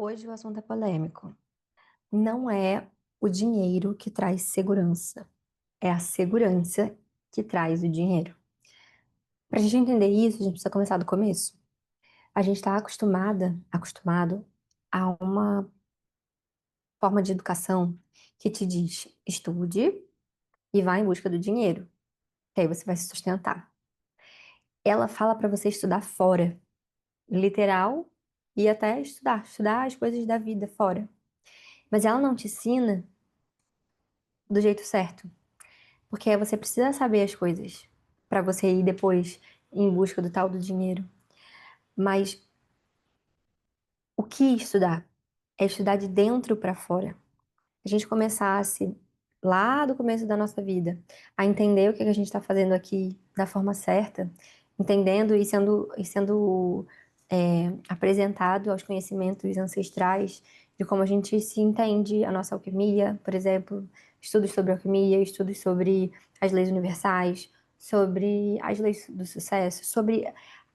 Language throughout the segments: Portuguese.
Hoje o assunto é polêmico. Não é o dinheiro que traz segurança, é a segurança que traz o dinheiro. Para a gente entender isso, a gente precisa começar do começo. A gente está acostumado a uma forma de educação que te diz estude e vá em busca do dinheiro, que aí você vai se sustentar. Ela fala para você estudar fora, literal, e até estudar as coisas da vida fora. Mas ela não te ensina do jeito certo. Porque você precisa saber as coisas para você ir depois em busca do tal do dinheiro. Mas o que estudar? É estudar de dentro para fora. A gente começasse lá do começo da nossa vida a entender o que a gente está fazendo aqui da forma certa, entendendo e sendo apresentado aos conhecimentos ancestrais de como a gente se entende a nossa alquimia, por exemplo, estudos sobre alquimia, estudos sobre as leis universais, sobre as leis do sucesso, sobre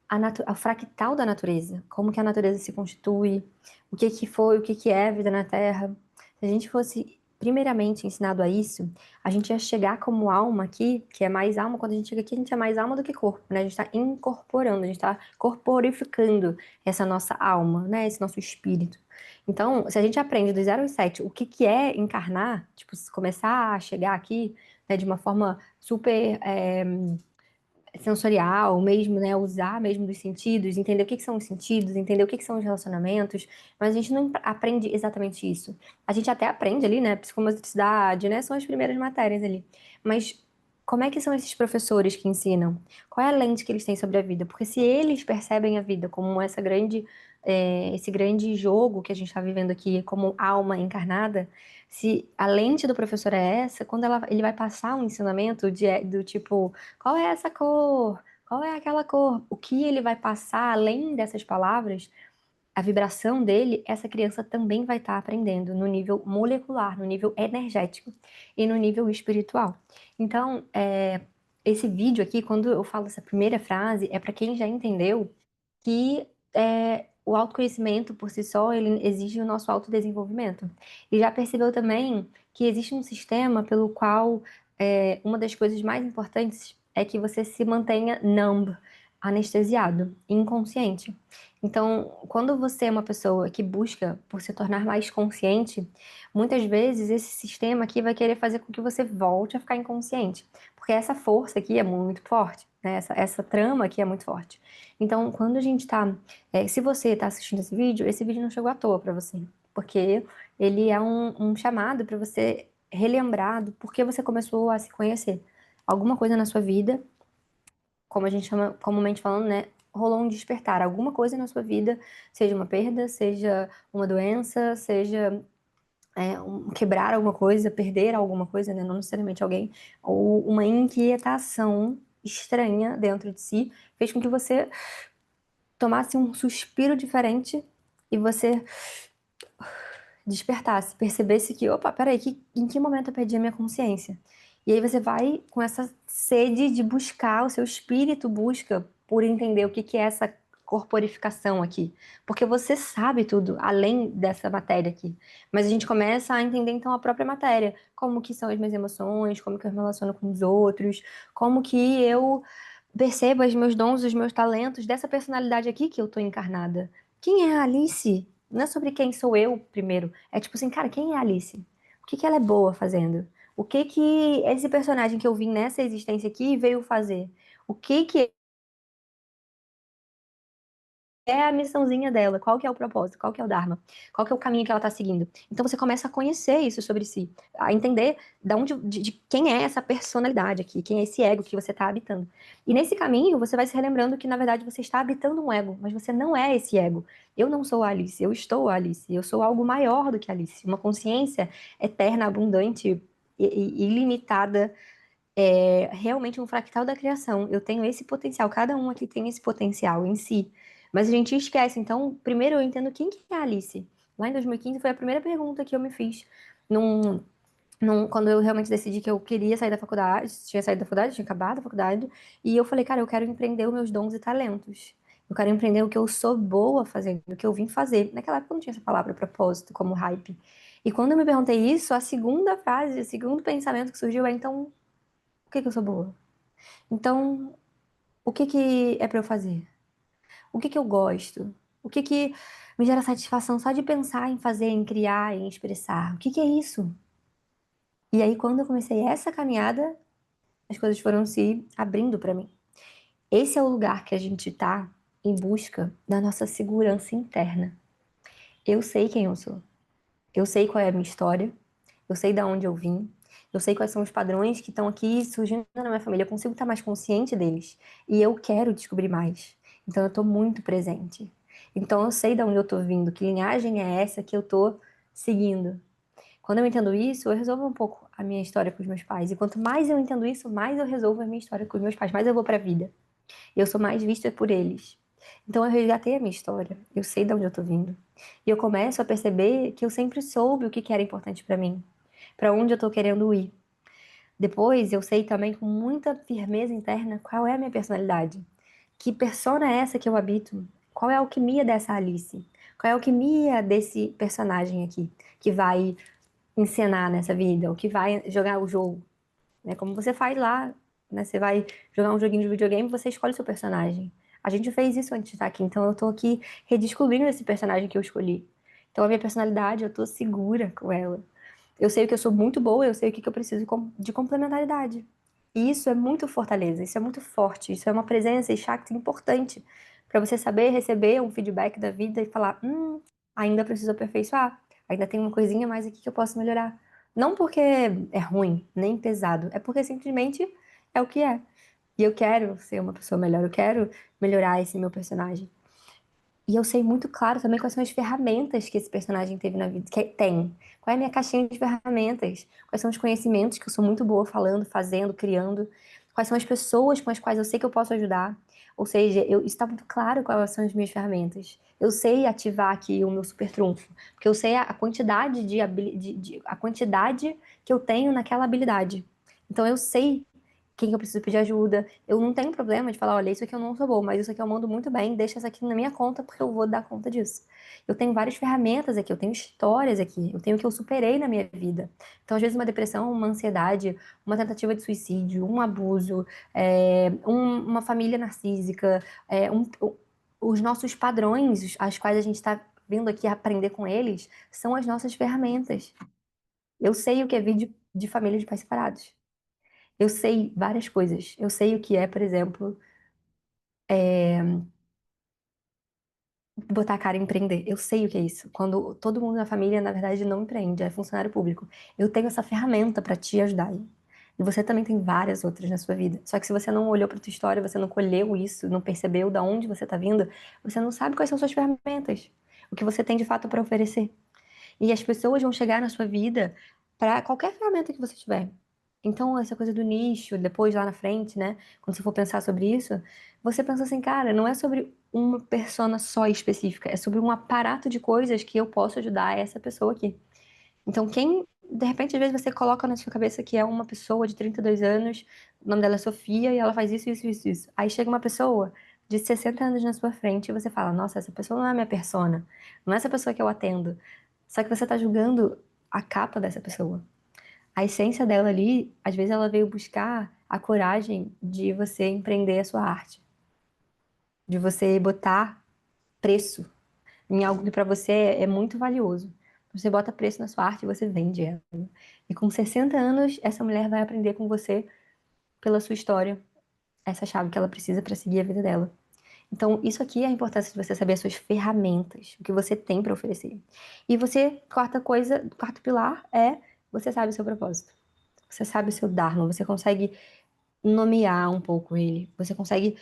a fractal da natureza, como que a natureza se constitui, o que que foi, o que que é a vida na Terra. Se a gente fosse primeiramente ensinado a isso, a gente ia chegar como alma aqui, que é mais alma, quando a gente chega aqui, a gente é mais alma do que corpo, né? A gente está incorporando, a gente está corporificando essa nossa alma, né? Esse nosso espírito. Então, se a gente aprende do 0 aos 7 o que que é encarnar, tipo, começar a chegar aqui, né, de uma forma super sensorial mesmo, né? Usar mesmo dos sentidos, entender o que que são os sentidos, entender o que que são os relacionamentos, mas a gente não aprende exatamente isso. A gente até aprende ali, né? Psicomotricidade, né? São as primeiras matérias ali. Mas como é que são esses professores que ensinam? Qual é a lente que eles têm sobre a vida? Porque se eles percebem a vida como esse grande jogo que a gente está vivendo aqui, como alma encarnada, se a lente do professor é essa, quando ele vai passar um ensinamento do tipo qual é essa cor? Qual é aquela cor? O que ele vai passar além dessas palavras, a vibração dele, essa criança também vai estar aprendendo no nível molecular, no nível energético e no nível espiritual. Então, esse vídeo aqui, quando eu falo essa primeira frase, é para quem já entendeu que o autoconhecimento por si só, ele exige o nosso autodesenvolvimento. E já percebeu também que existe um sistema pelo qual uma das coisas mais importantes é que você se mantenha numb, anestesiado, inconsciente. Então, quando você é uma pessoa que busca por se tornar mais consciente, muitas vezes esse sistema aqui vai querer fazer com que você volte a ficar inconsciente, porque essa força aqui é muito forte, né? Essa trama aqui é muito forte. Então, quando a gente tá. Se você tá assistindo esse vídeo não chegou à toa pra você. Porque ele é um chamado pra você relembrar do porquê você começou a se conhecer. Alguma coisa na sua vida, como a gente chama comumente falando, né? Rolou um despertar. Alguma coisa na sua vida, seja uma perda, seja uma doença, seja quebrar alguma coisa, perder alguma coisa, né? Não necessariamente alguém, ou uma inquietação estranha dentro de si, fez com que você tomasse um suspiro diferente e você despertasse, percebesse que, opa, peraí, em que momento eu perdi a minha consciência? E aí você vai com essa sede de buscar, o seu espírito busca por entender o que que é essa corporificação aqui. Porque você sabe tudo, além dessa matéria aqui. Mas a gente começa a entender então a própria matéria, como que são as minhas emoções, como que eu me relaciono com os outros, como que eu percebo os meus dons, os meus talentos dessa personalidade aqui que eu tô encarnada. Quem é a Alice? Não é sobre quem sou eu primeiro. É tipo assim, cara, quem é a Alice? O que que ela é boa fazendo? O que que esse personagem que eu vim nessa existência aqui veio fazer? O que que é a missãozinha dela? Qual que é o propósito? Qual que é o Dharma? Qual que é o caminho que ela tá seguindo? Então você começa a conhecer isso sobre si, a entender de quem é essa personalidade aqui, quem é esse ego que você está habitando. E nesse caminho você vai se relembrando que na verdade você está habitando um ego, mas você não é esse ego. Eu não sou a Alice, eu estou a Alice, eu sou algo maior do que a Alice, uma consciência eterna, abundante e ilimitada, realmente um fractal da criação. Eu tenho esse potencial, cada um aqui tem esse potencial em si. Mas a gente esquece. Então, primeiro eu entendo quem que é a Alice. Lá em 2015 foi a primeira pergunta que eu me fiz num, quando eu realmente decidi que eu queria sair da faculdade, tinha saído da faculdade, tinha acabado a faculdade, e eu falei, cara, eu quero empreender os meus dons e talentos. Eu quero empreender o que eu sou boa fazendo, o que eu vim fazer. Naquela época eu não tinha essa palavra propósito como hype. E quando eu me perguntei isso, a segunda frase, o segundo pensamento que surgiu é: então, o que que eu sou boa? Então, o que que é pra eu fazer? O que que eu gosto? O que que me gera satisfação só de pensar em fazer, em criar, em expressar? O que que é isso? E aí, quando eu comecei essa caminhada, as coisas foram se abrindo pra mim. Esse é o lugar que a gente tá em busca da nossa segurança interna. Eu sei quem eu sou. Eu sei qual é a minha história. Eu sei de onde eu vim. Eu sei quais são os padrões que estão aqui surgindo na minha família. Eu consigo estar mais consciente deles. E eu quero descobrir mais. Então eu estou muito presente. Então eu sei de onde eu estou vindo, que linhagem é essa que eu estou seguindo. Quando eu entendo isso, eu resolvo um pouco a minha história com os meus pais. E quanto mais eu entendo isso, mais eu resolvo a minha história com os meus pais, mais eu vou para a vida. Eu sou mais vista por eles. Então eu resgatei a minha história. Eu sei de onde eu tô vindo. E eu começo a perceber que eu sempre soube o que que era importante pra mim, pra onde eu tô querendo ir. Depois eu sei também com muita firmeza interna qual é a minha personalidade. Que persona é essa que eu habito? Qual é a alquimia dessa Alice? Qual é a alquimia desse personagem aqui que vai encenar nessa vida, ou que vai jogar o jogo, né? Como você faz lá, né? Você vai jogar um joguinho de videogame, você escolhe o seu personagem. A gente fez isso antes de estar aqui, então eu tô aqui redescobrindo esse personagem que eu escolhi. Então a minha personalidade, eu tô segura com ela. Eu sei o que eu sou muito boa, eu sei o que que eu preciso de complementaridade. E isso é muito fortaleza, isso é muito forte, isso é uma presença e Shakti importante para você saber receber um feedback da vida e falar, ainda preciso aperfeiçoar, ainda tem uma coisinha mais aqui que eu posso melhorar. Não porque é ruim, nem pesado, é porque simplesmente é o que é. E eu quero ser uma pessoa melhor, eu quero melhorar esse meu personagem. E eu sei muito claro também quais são as ferramentas que esse personagem teve na vida, que tem. Qual é a minha caixinha de ferramentas? Quais são os conhecimentos que eu sou muito boa falando, fazendo, criando? Quais são as pessoas com as quais eu sei que eu posso ajudar? Ou seja, está muito claro quais são as minhas ferramentas. Eu sei ativar aqui o meu super trunfo, porque eu sei a quantidade a quantidade que eu tenho naquela habilidade. Então eu sei quem eu preciso pedir ajuda. Eu não tenho problema de falar, olha, isso aqui eu não sou bom, mas isso aqui eu mando muito bem, deixa isso aqui na minha conta porque eu vou dar conta disso. Eu tenho várias ferramentas aqui, eu tenho histórias aqui, eu tenho o que eu superei na minha vida. Então, às vezes, uma depressão, uma ansiedade, uma tentativa de suicídio, um abuso, uma família narcísica, os nossos padrões, as quais a gente está vindo aqui aprender com eles, são as nossas ferramentas. Eu sei o que é vir de família de pais separados. Eu sei várias coisas. Eu sei o que é, por exemplo, botar a cara em empreender. Eu sei o que é isso. Quando todo mundo na família, na verdade, não empreende, é funcionário público. Eu tenho essa ferramenta para te ajudar. E você também tem várias outras na sua vida. Só que se você não olhou para tua história, você não colheu isso, não percebeu da onde você está vindo, você não sabe quais são suas ferramentas. O que você tem de fato para oferecer. E as pessoas vão chegar na sua vida para qualquer ferramenta que você tiver. Então, essa coisa do nicho, depois lá na frente, né? Quando você for pensar sobre isso, você pensa assim, cara, não é sobre uma persona só específica, é sobre um aparato de coisas que eu posso ajudar essa pessoa aqui. Então, de repente, às vezes você coloca na sua cabeça que é uma pessoa de 32 anos, o nome dela é Sofia, e ela faz isso, isso, isso, isso. Aí chega uma pessoa de 60 anos na sua frente e você fala, nossa, essa pessoa não é a minha persona, não é essa pessoa que eu atendo. Só que você tá julgando a capa dessa pessoa. A essência dela ali, às vezes ela veio buscar a coragem de você empreender a sua arte, de você botar preço em algo que para você é muito valioso. Você bota preço na sua arte e você vende ela. E com 60 anos, essa mulher vai aprender com você, pela sua história, essa chave que ela precisa para seguir a vida dela. Então, isso aqui é a importância de você saber as suas ferramentas, o que você tem para oferecer. E você, quarta coisa, quarto pilar é você sabe o seu propósito. Você sabe o seu Dharma, você consegue nomear um pouco ele. Você consegue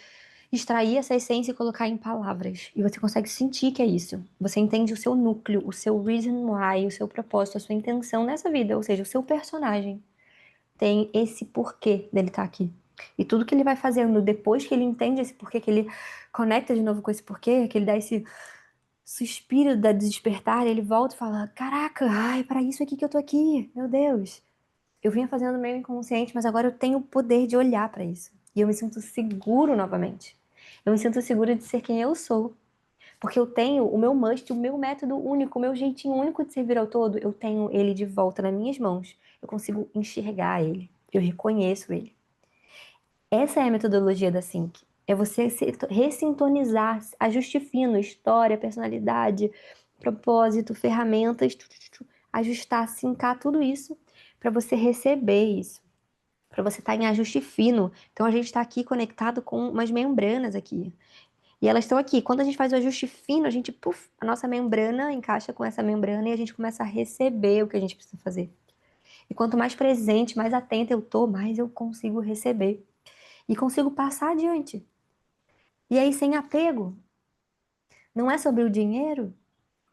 extrair essa essência e colocar em palavras. E você consegue sentir que é isso. Você entende o seu núcleo, o seu reason why, o seu propósito, a sua intenção nessa vida, ou seja, o seu personagem tem esse porquê dele estar aqui. E tudo que ele vai fazendo depois que ele entende esse porquê, que ele conecta de novo com esse porquê, que ele dá esse suspiro da despertar, ele volta e fala: Caraca, ai, para isso aqui que eu tô aqui, meu Deus. Eu vinha fazendo meio inconsciente, mas agora eu tenho o poder de olhar para isso. E eu me sinto seguro novamente. Eu me sinto segura de ser quem eu sou. Porque eu tenho o meu must, o meu método único, o meu jeitinho único de servir ao todo, eu tenho ele de volta nas minhas mãos. Eu consigo enxergar ele. Eu reconheço ele. Essa é a metodologia da Sync. É você ressintonizar, ajuste fino, história, personalidade, propósito, ferramentas, ajustar, sincar tudo isso para você receber isso, para você estar em ajuste fino. Então a gente está aqui conectado com umas membranas aqui. E elas estão aqui. Quando a gente faz o ajuste fino, a gente, puf, a nossa membrana encaixa com essa membrana e a gente começa a receber o que a gente precisa fazer. E quanto mais presente, mais atenta eu tô, mais eu consigo receber. E consigo passar adiante. E aí, sem apego. Não é sobre o dinheiro.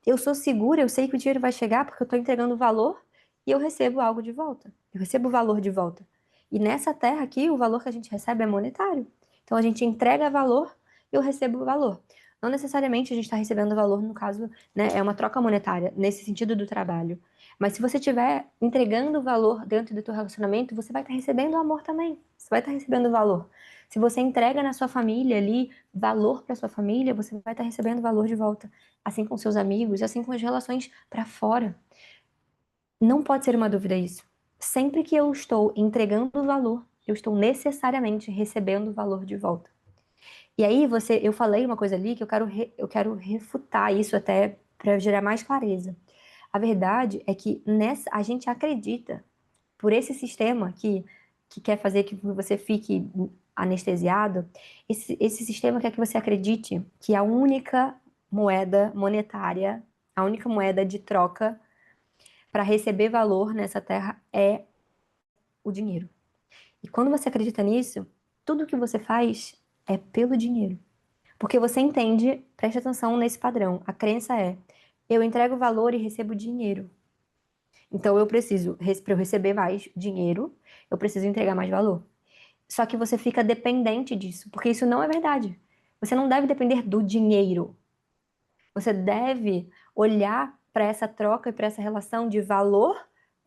Eu sou segura, eu sei que o dinheiro vai chegar porque eu estou entregando valor e eu recebo algo de volta. Eu recebo valor de volta. E nessa terra aqui, o valor que a gente recebe é monetário. Então a gente entrega valor e eu recebo valor. Não necessariamente a gente está recebendo valor, no caso, né, é uma troca monetária, nesse sentido do trabalho. Mas se você estiver entregando valor dentro do teu relacionamento, você vai estar recebendo amor também. Você vai estar recebendo valor. Se você entrega na sua família ali valor para sua família, você vai estar recebendo valor de volta assim com seus amigos, assim com as relações para fora. Não pode ser uma dúvida isso. Sempre que eu estou entregando valor, eu estou necessariamente recebendo valor de volta. E aí eu falei uma coisa ali que eu quero refutar isso até para gerar mais clareza. A verdade é que a gente acredita por esse sistema que quer fazer que você fique anestesiado, esse sistema quer que você acredite que a única moeda monetária, a única moeda de troca para receber valor nessa terra é o dinheiro. E quando você acredita nisso, tudo que você faz é pelo dinheiro. Porque você entende, preste atenção nesse padrão. A crença é: eu entrego valor e recebo dinheiro. Então eu preciso, para eu receber mais dinheiro, eu preciso entregar mais valor. Só que você fica dependente disso, porque isso não é verdade. Você não deve depender do dinheiro. Você deve olhar para essa troca e para essa relação de valor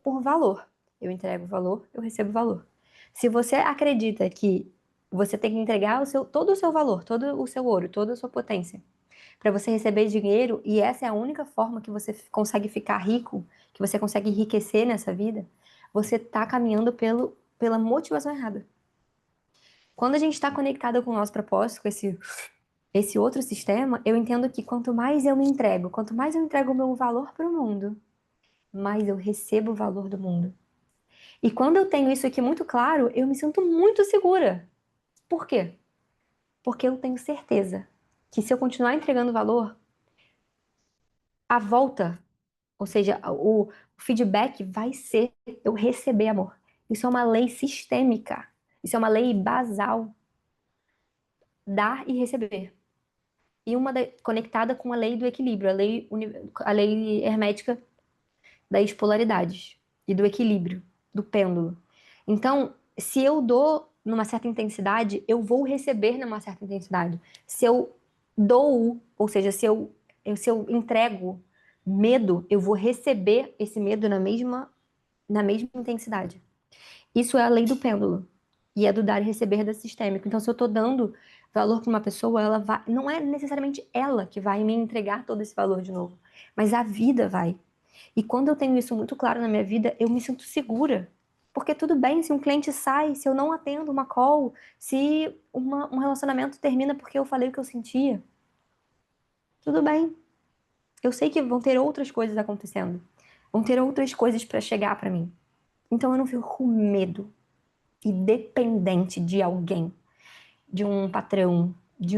por valor. Eu entrego valor, eu recebo valor. Se você acredita que você tem que entregar todo o seu valor, todo o seu ouro, toda a sua potência, para você receber dinheiro, e essa é a única forma que você consegue ficar rico, que você consegue enriquecer nessa vida, você está caminhando pela motivação errada. Quando a gente está conectada com o nosso propósito, com esse outro sistema, eu entendo que quanto mais eu me entrego, quanto mais eu entrego o meu valor para o mundo, mais eu recebo o valor do mundo. E quando eu tenho isso aqui muito claro, eu me sinto muito segura. Por quê? Porque eu tenho certeza que se eu continuar entregando valor, a volta, ou seja, o feedback vai ser eu receber amor. Isso é uma lei sistêmica. Isso é uma lei basal. Dar e receber. E conectada com a lei do equilíbrio, a lei hermética das polaridades e do equilíbrio, do pêndulo. Então, se eu dou numa certa intensidade, eu vou receber numa certa intensidade. Se eu dou, ou seja, se eu entrego medo, eu vou receber esse medo na mesma intensidade. Isso é a lei do pêndulo. E é do dar e receber da sistêmico. Então, se eu estou dando valor para uma pessoa, ela vai, não é necessariamente ela que vai me entregar todo esse valor de novo, mas a vida vai. E quando eu tenho isso muito claro na minha vida, eu me sinto segura. Porque tudo bem se um cliente sai, se eu não atendo uma call, se um relacionamento termina porque eu falei o que eu sentia. Tudo bem. Eu sei que vão ter outras coisas acontecendo. Vão ter outras coisas para chegar para mim. Então eu não fico com medo e dependente de alguém, de um patrão, de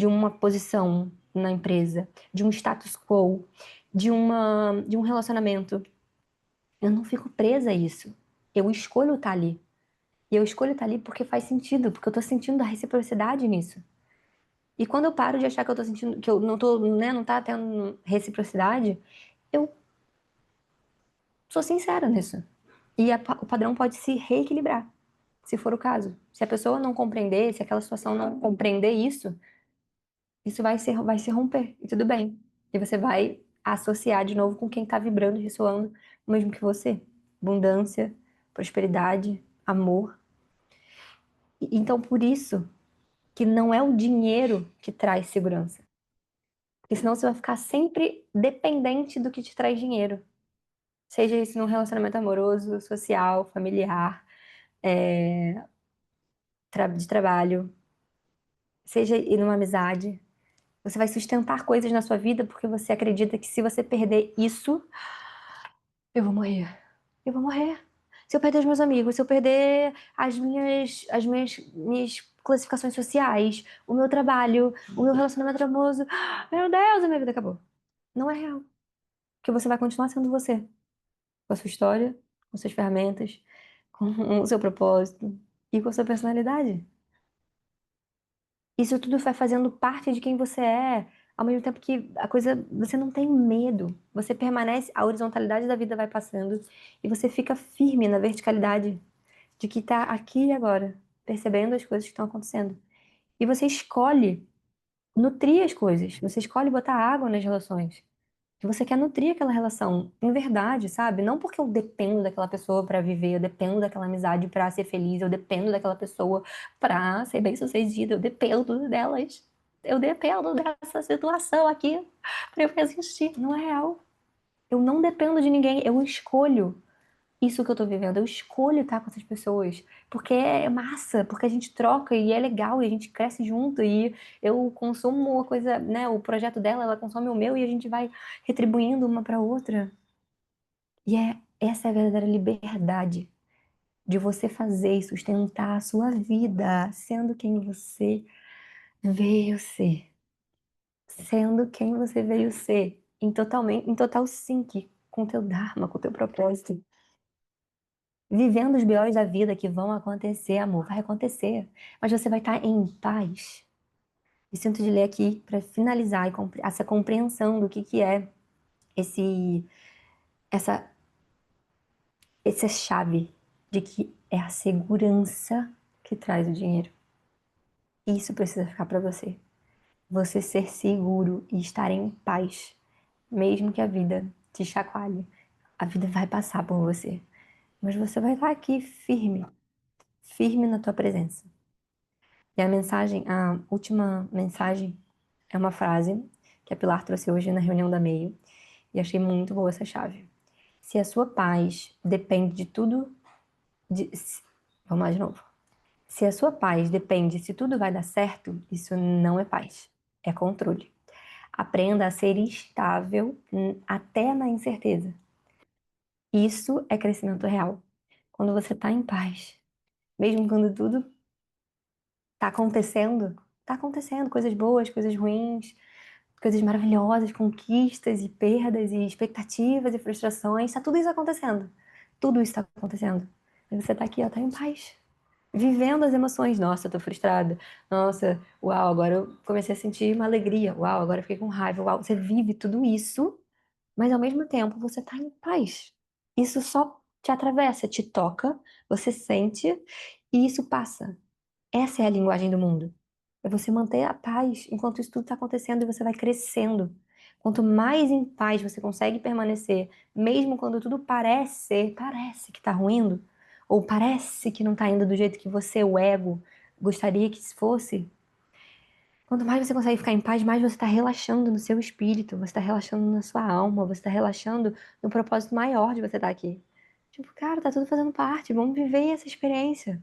uma posição na empresa, de um status quo, de um relacionamento. Eu não fico presa a isso. Eu escolho estar ali. E eu escolho estar ali porque faz sentido, porque eu tô sentindo a reciprocidade nisso. E quando eu paro de achar que eu tô sentindo, que eu não tô, né, não tá tendo reciprocidade, eu sou sincera nisso. E o padrão pode se reequilibrar, se for o caso. Se a pessoa não compreender, se aquela situação não compreender isso vai se romper, e tudo bem. E você vai associar de novo com quem tá vibrando e ressoando o mesmo que você. Abundância, prosperidade, amor. Então, por isso que não é o dinheiro que traz segurança. Porque senão você vai ficar sempre dependente do que te traz dinheiro. Seja isso num relacionamento amoroso, social, familiar, é, de trabalho, seja em uma amizade. Você vai sustentar coisas na sua vida porque você acredita que se você perder isso, eu vou morrer. Eu vou morrer. Se eu perder os meus amigos, se eu perder minhas classificações sociais, o meu trabalho, o meu relacionamento amoroso, meu Deus, a minha vida acabou. Não é real. Porque você vai continuar sendo você, com a sua história, com suas ferramentas, com o seu propósito e com a sua personalidade. Isso tudo vai fazendo parte de quem você é, ao mesmo tempo que a coisa, você não tem medo. Você permanece, a horizontalidade da vida vai passando e você fica firme na verticalidade de que tá aqui e agora, percebendo as coisas que estão acontecendo. E você escolhe nutrir as coisas, você escolhe botar água nas relações. Que você quer nutrir aquela relação em verdade, sabe? Não porque eu dependo daquela pessoa pra viver, eu dependo daquela amizade pra ser feliz, eu dependo daquela pessoa pra ser bem-sucedida, eu dependo delas. Eu dependo dessa situação aqui pra eu existir. Não é real. Eu não dependo de ninguém, eu escolho isso que eu tô vivendo. Eu escolho estar com essas pessoas, porque é massa, porque a gente troca e é legal e a gente cresce junto e eu consumo uma coisa, né, o projeto dela, ela consome o meu e a gente vai retribuindo uma para outra. E essa é a verdadeira liberdade de você fazer e sustentar a sua vida, sendo quem você veio ser, sendo quem você veio ser, em total sync com o teu dharma, com o teu propósito. Vivendo os BOs da vida que vão acontecer, amor, vai acontecer. Mas você vai estar em paz. E sinto de ler aqui para finalizar essa compreensão do que é esse, essa, essa chave de que é a segurança que traz o dinheiro. Isso precisa ficar para você. Você ser seguro e estar em paz, mesmo que a vida te chacoalhe. A vida vai passar por você, mas você vai estar aqui firme, firme na tua presença. E a última mensagem é uma frase que a Pilar trouxe hoje na reunião da MEIO e achei muito boa essa chave. Se a sua paz depende de tudo, vamos lá de novo. Se a sua paz depende se tudo vai dar certo, isso não é paz, é controle. Aprenda a ser estável até na incerteza. Isso é crescimento real. Quando você está em paz, mesmo quando tudo tá acontecendo coisas boas, coisas ruins, coisas maravilhosas, conquistas e perdas e expectativas e frustrações, tá tudo isso acontecendo. Tudo isso tá acontecendo. E você tá aqui, ó, tá em paz. Vivendo as emoções. Nossa, eu tô frustrada. Nossa, uau, agora eu comecei a sentir uma alegria. Uau, agora eu fiquei com raiva. Uau, você vive tudo isso, mas ao mesmo tempo você tá em paz. Isso só te atravessa, te toca, você sente e isso passa. Essa é a linguagem do mundo. É você manter a paz enquanto isso tudo está acontecendo e você vai crescendo. Quanto mais em paz você consegue permanecer, mesmo quando tudo parece que está ruindo, ou parece que não está indo do jeito que você, o ego, gostaria que fosse, quanto mais você consegue ficar em paz, mais você está relaxando no seu espírito, você está relaxando na sua alma, você está relaxando no propósito maior de você estar aqui. Tipo, cara, tá tudo fazendo parte, vamos viver essa experiência.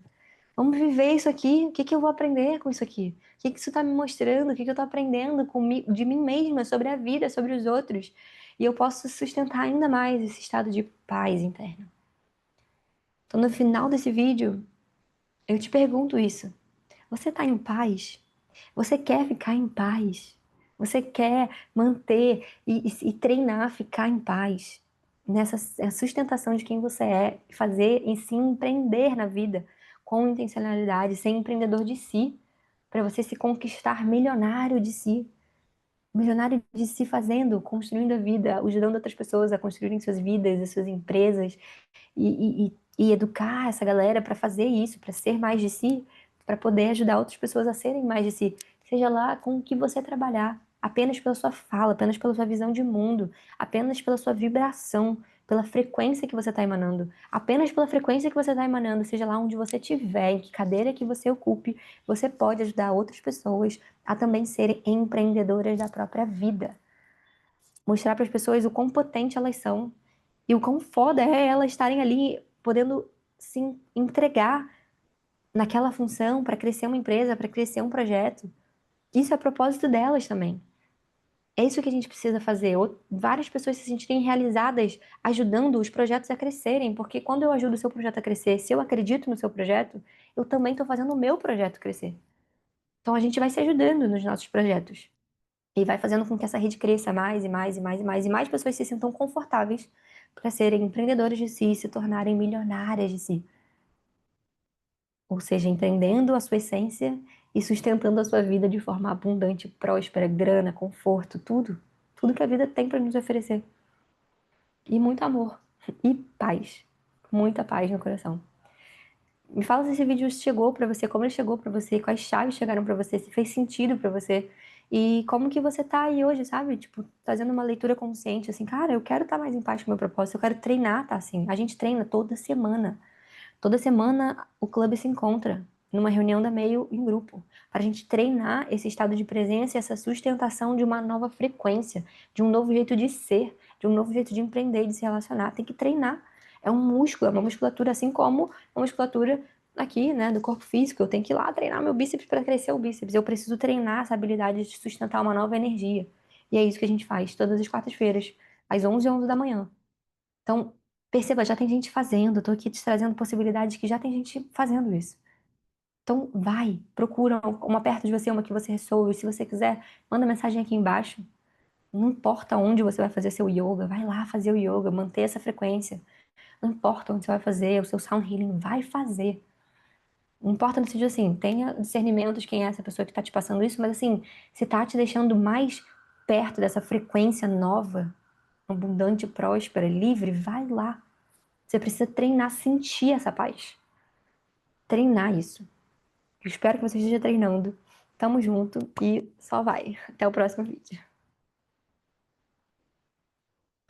Vamos viver isso aqui. O que que eu vou aprender com isso aqui? O que que isso está me mostrando? O que que eu estou aprendendo de mim mesma, sobre a vida, sobre os outros? E eu posso sustentar ainda mais esse estado de paz interna. Então, no final desse vídeo, eu te pergunto isso. Você está em paz? Você quer ficar em paz? Você quer manter e treinar a ficar em paz? Nessa sustentação de quem você é, fazer e se empreender na vida com intencionalidade, ser empreendedor de si, para você se conquistar milionário de si. Milionário de si fazendo, construindo a vida, ajudando outras pessoas a construírem suas vidas, as suas empresas, e educar essa galera para fazer isso, para ser mais de si, para poder ajudar outras pessoas a serem mais de si. Seja lá com o que você trabalhar, apenas pela sua fala, apenas pela sua visão de mundo, apenas pela sua vibração pela frequência que você está emanando. Apenas pela frequência que você está emanando, seja lá onde você estiver, em que cadeira que você ocupe, você pode ajudar outras pessoas a também serem empreendedoras da própria vida. Mostrar para as pessoas o quão potente elas são e o quão foda é elas estarem ali podendo se entregar naquela função para crescer uma empresa, para crescer um projeto. Isso é propósito delas também. É isso que a gente precisa fazer. Várias pessoas se sentirem realizadas ajudando os projetos a crescerem, porque quando eu ajudo o seu projeto a crescer, se eu acredito no seu projeto, eu também estou fazendo o meu projeto crescer. Então a gente vai se ajudando nos nossos projetos e vai fazendo com que essa rede cresça mais e mais e mais e mais e mais pessoas se sintam confortáveis para serem empreendedoras de si, se tornarem milionárias de si. Ou seja, entendendo a sua essência e sustentando a sua vida de forma abundante, próspera, grana, conforto, tudo. Tudo que a vida tem para nos oferecer. E muito amor. E paz. Muita paz no coração. Me fala se esse vídeo chegou para você, como ele chegou para você, quais chaves chegaram para você, se fez sentido para você. E como que você tá aí hoje, sabe? Tipo, fazendo uma leitura consciente, assim, cara, eu quero estar mais em paz com o meu propósito, eu quero treinar, tá assim. A gente treina toda semana. Toda semana o clube se encontra numa reunião da meio em grupo, para a gente treinar esse estado de presença e essa sustentação de uma nova frequência, de um novo jeito de ser, de um novo jeito de empreender, de se relacionar. Tem que treinar. É um músculo, é uma musculatura, assim como a musculatura aqui, né, do corpo físico. Eu tenho que ir lá treinar meu bíceps para crescer o bíceps. Eu preciso treinar essa habilidade de sustentar uma nova energia. E é isso que a gente faz todas as quartas-feiras, às 11h11 da manhã. Então, perceba, já tem gente fazendo, tô aqui te trazendo possibilidades que já tem gente fazendo isso. Então, vai, procura uma perto de você, uma que você ressoe. Se você quiser, manda mensagem aqui embaixo. Não importa onde você vai fazer seu yoga, vai lá fazer o yoga, manter essa frequência. Não importa onde você vai fazer o seu sound healing, vai fazer. Não importa no sentido assim, tenha discernimento de quem é essa pessoa que tá te passando isso, mas assim, se tá te deixando mais perto dessa frequência nova, abundante, próspera, livre, vai lá. Você precisa treinar, sentir essa paz. Treinar isso. Eu espero que você esteja treinando. Tamo junto e só vai. Até o próximo vídeo.